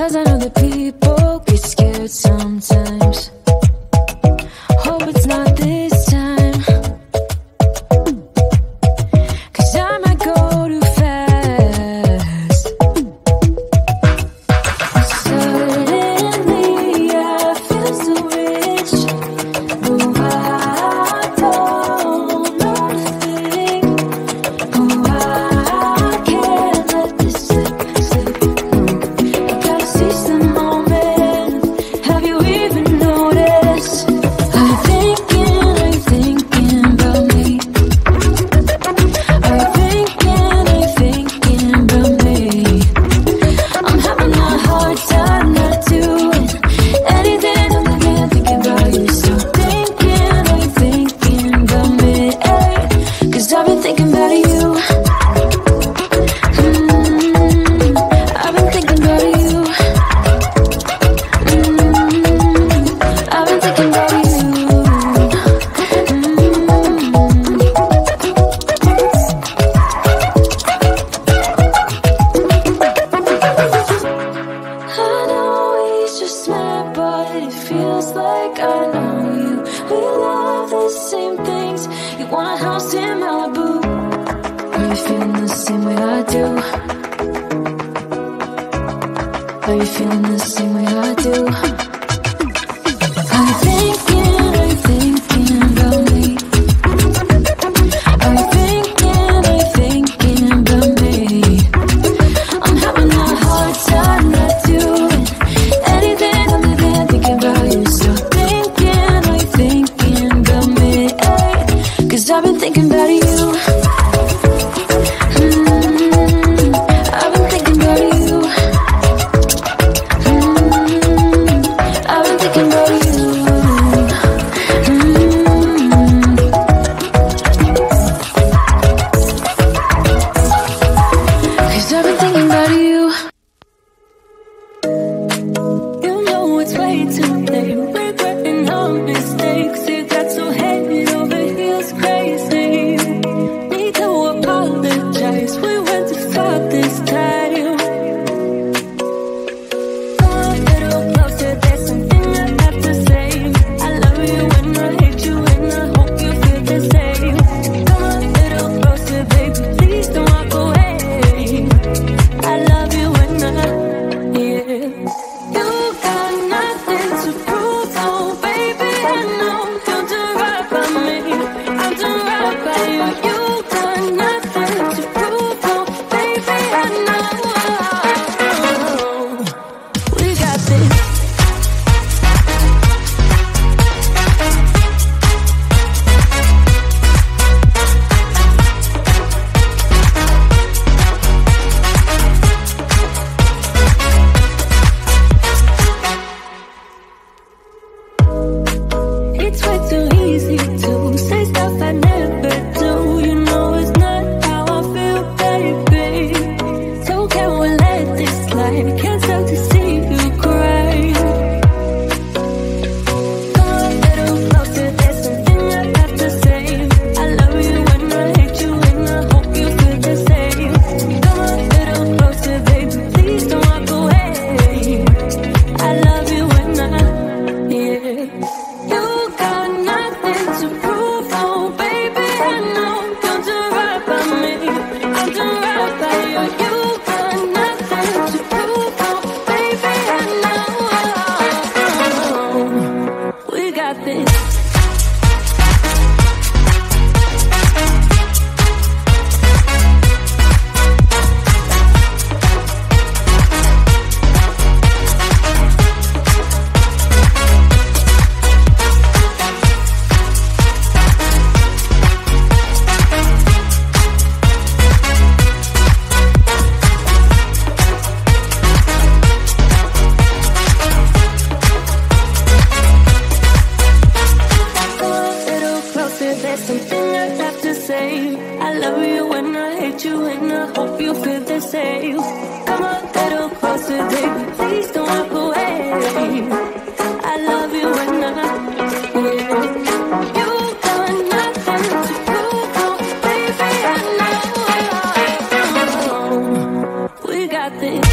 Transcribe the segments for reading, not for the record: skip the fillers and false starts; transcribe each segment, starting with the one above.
'Cause I know that people get scared sometimes. Hope it's not this time, 'cause I might go too fast. Suddenly I feel so rich, but I don't know a thing. Oh, I can't let this slip. I gotta seize the moment. Have you even noticed? Are you thinking about me? Are you thinking about me? I'm having a hard time not doing anything other than thinking about you. So are you thinking about me? 'Cause I've been thinking about you. I've been thinking about you. I've been thinking about you. I know we just met, but it feels like I know you. We love the same things. You want a house in Malibu. Are you feeling the same way I do? Are you feeling the same way I do? Are you thinking about me? Are you thinking about me? I'm having a hard time not doing anything other than thinking about you. So are you thinking about me? 'Cause I've been thinking about you. I've been thinking about you. I've been thinking about you. Cause I've been thinking about you. You know it's way too late. Regretting our mistakes. It got so head over heels crazy. Need to apologize. We went too far this time. Come a little closer. There's something I have to say. I love you and I hate you and I hope you feel the same. Come a little closer, baby. Please don't walk away. I love you and yeah. You got nothing to prove, oh baby. I know you'll do right by me. I'll do right by you. You got nothing to prove, oh baby. I know we got this. It's way too easy to say stuff I never do. You know it's not how I feel, baby. So can we let this slide? Can't stand to see you cry. Come a little closer. There's something I have to say. I love you and I hate you and I hope you feel the same. Come a little closer, baby. Please don't walk away. I love you and yeah. You got nothing to prove, oh baby. I know you'll do right by me. I'll do right by you. You got nothing to prove, oh baby. I know we got this. There's something I have to say. I love you and I hate you and I hope you feel the same. Come a little closer, baby. Please don't walk away. I love you and yeah. You got nothing to prove, oh baby. I know we got this.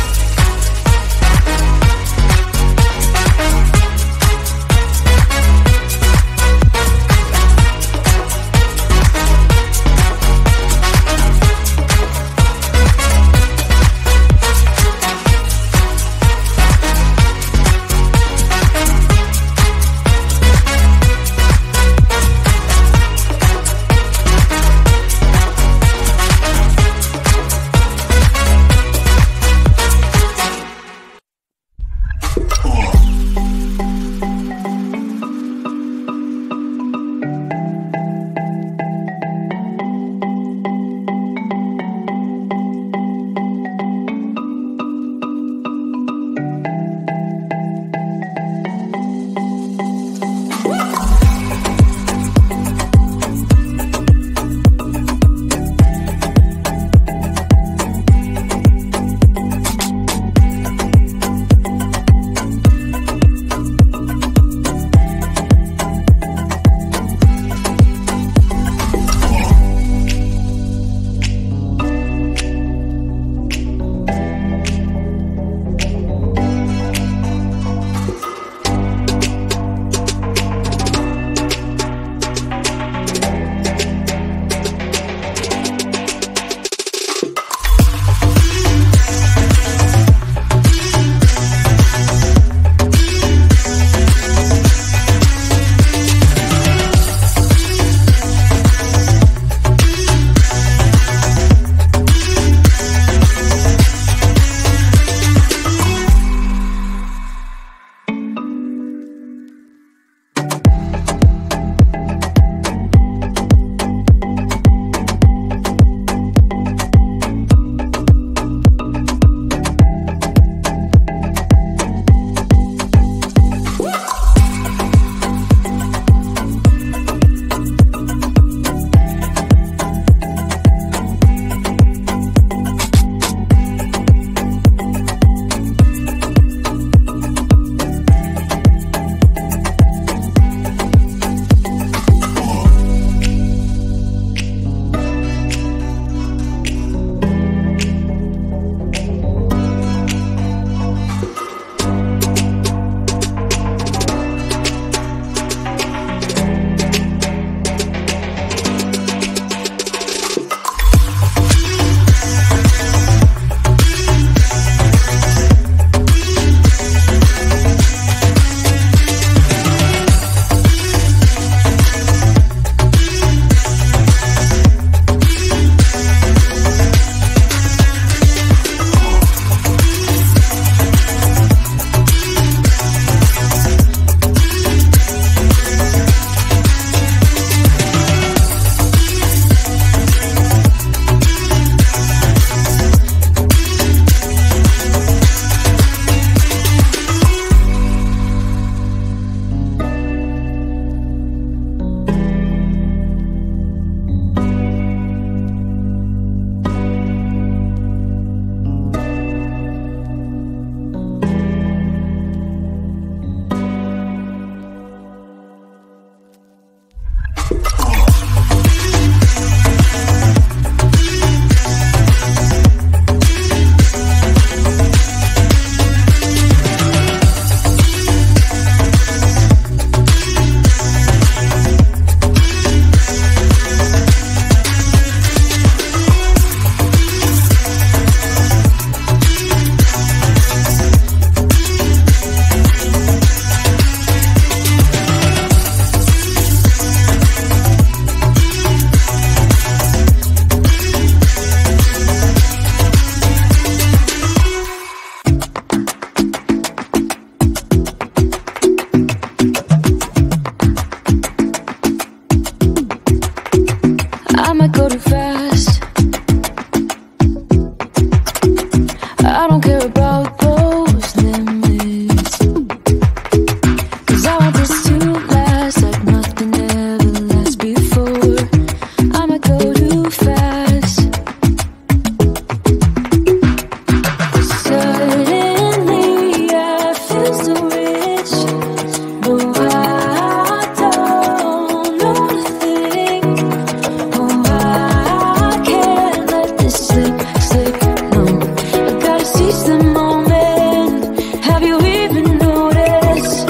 seize the moment. Have you even noticed?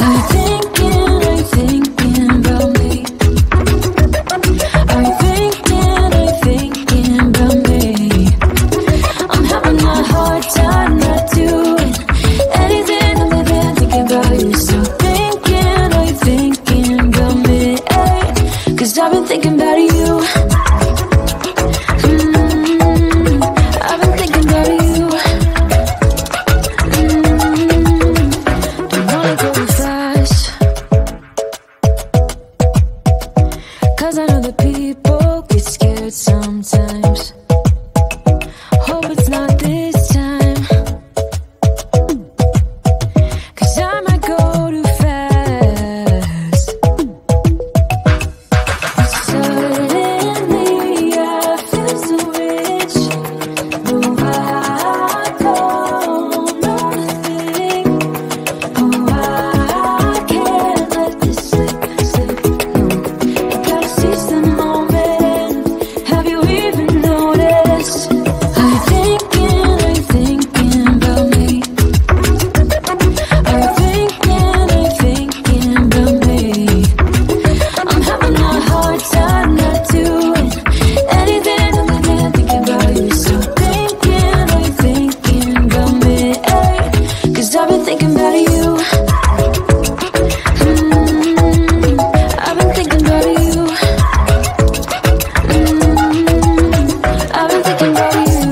I'm thinking about me. I'm thinking about me. I'm having a hard time not doing anything other than thinking about you. So thinking about me. 'Cause I've been thinking about you. Sometimes hope it's not this time, 'cause I might go too fast. Suddenly I feel so rich. Oh, I don't know nothing. Oh, I can't let this slip. No, I gotta seize the moment. Have you even noticed? I'm thinking about me. I'm thinking about me. I'm having a hard time not doing anything other than thinking about you. So thinking about me. 'Cause I've been thinking about you. I've been thinking about you. I've been thinking about you.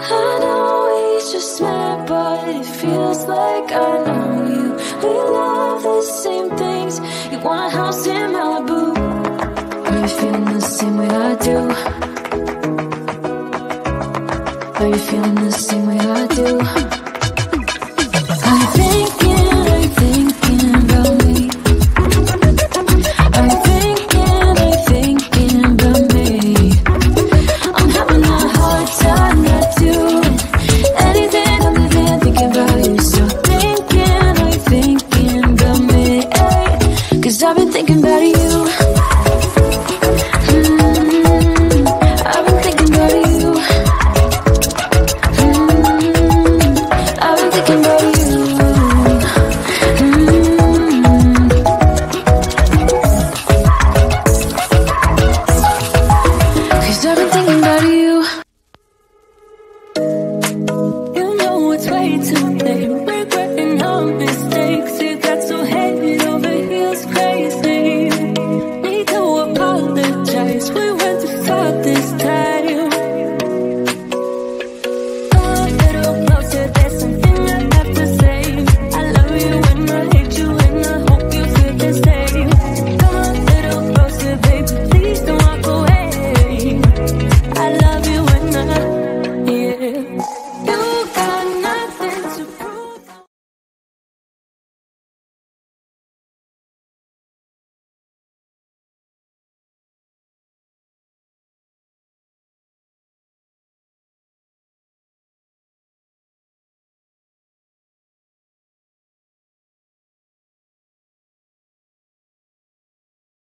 I know we just met, but it feels like I know you. We love the same things. You want a house in Malibu. Are you feeling the same way I do? Are you feeling the same way I do? I'm thinking about me. I'm thinking about me. I'm having a hard time not doing anything other than thinking about you. So thinking about me. 'Cause I've been thinking about you.